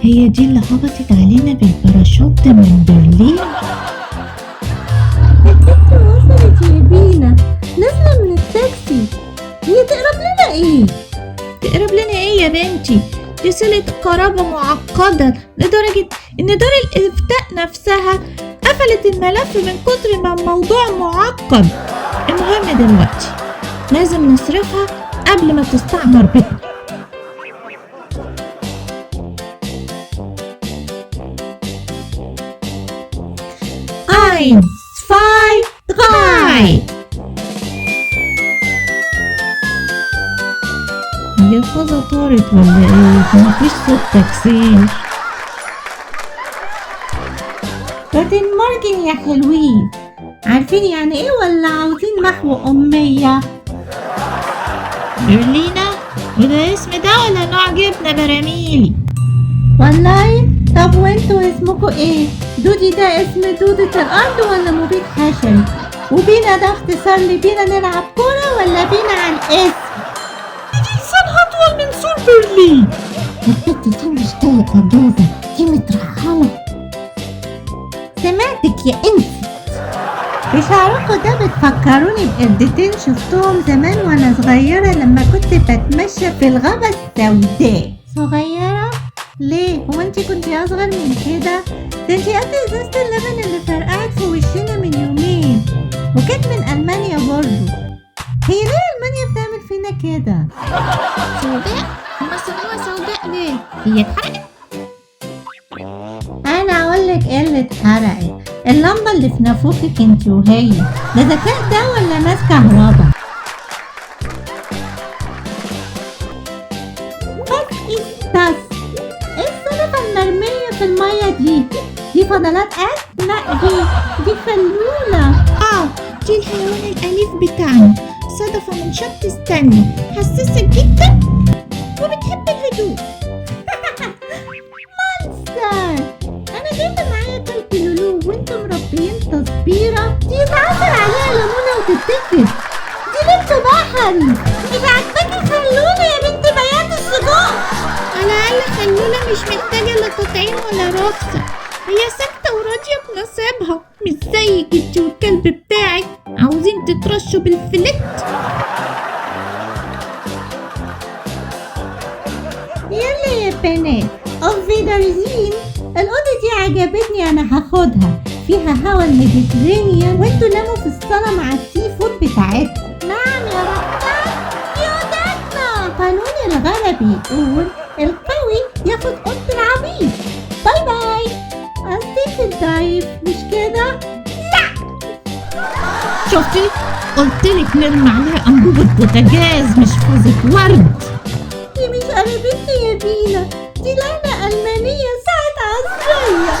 هي دي اللي هبطت علينا بالباراشوت من برلين؟ الست وصلت يا بينا، نازلة من التاكسي. هي تقرب لنا ايه؟ تقرب لنا ايه يا بنتي؟ دي صلة قرابة معقدة لدرجة ان دار الافتاء نفسها قفلت الملف من كتر ما الموضوع معقد. المهم دلوقتي لازم نصرفها قبل ما تستعمر بيتنا. eins, zwei, drei. هي الفازة طارت ولا ايه؟ مفيش صوت تكسير. جوتن مورجن يا حلوين، عارفين يعني ايه ولا عاوزين محو أمية؟ برلينا؟ وده اسم ده ولا نوع جبنة براميلي؟ والله طب وانتوا اسمكوا ايه؟ دودي ده اسم دودة الأرض ولا مبيد حشري؟ وبينا ده اختصار لبينا نلعب كورة ولا بينا عن اسم؟ دي لسانها أطول من سور برلين. البت دي مش جاية أجازة، دي مترحلة. سمعتك يا انسي. بشعركوا ده بتفكروني بقردتين شفتهم زمان وانا صغيرة لما كنت بتمشى في الغابة السوداء. صغيرة؟ ليه؟ هو انتي كنتي اصغر من كده؟ ده انتي قد ازازة اللبن اللي فرقعت في وشنا من يومين، وكانت من ألمانيا برضه. هي ليه ألمانيا بتعمل فينا كده؟ سوداء؟ هما سموها سوداء ليه؟ هي اتحرقت؟ انا اقولك ايه اللي اتحرقت. اللمبة اللي في نافوخك انتي وهي، ده ذكاء ده ولا ماس كهربا؟ بس ايه السلفة المرمية في المية دي؟ دي فضلات قد؟ لا دي فلولة. دي الحيوان الأليف بتاعنا، صدفة من شط ستانلي، حساسة جدا وبتحب الهدوء. مونستر، انا جايبة معايا كلب لولو وانتم مربيين تصبيرة. دي يتعصر عليها ليمونة وتتاكل. دي لبس بحري، مش عاجباكي خلولة يا بنت بياض السجق. على الأقل خلولة مش محتاجة لا تطعيم ولا رخصة، هي ساكتة وراضية بنصيبها، مش زيك انتي والكلب بتاعك عاوزين تترشوا بالفلت. يلا يا بنات، افيدرزين. الأوضة دي عجبتني، أنا هاخدها. فيها هوا الميديترينيان وانتوا ناموا في الصالة مع السي فود بتاعتكم. نعم يا رحمن، دي أوضتنا. قانون الغلا بيقول القوي ياخد أوضة العبيد. باي باي. قصدي الضعيف مش كده؟ شفتي؟ قلتلك نرمي عليها أنبوبة بوتاجاز مش فوزة ورد. دي مش قريبتي يا بينا، دي لعنة ألمانية ساعة عصرية.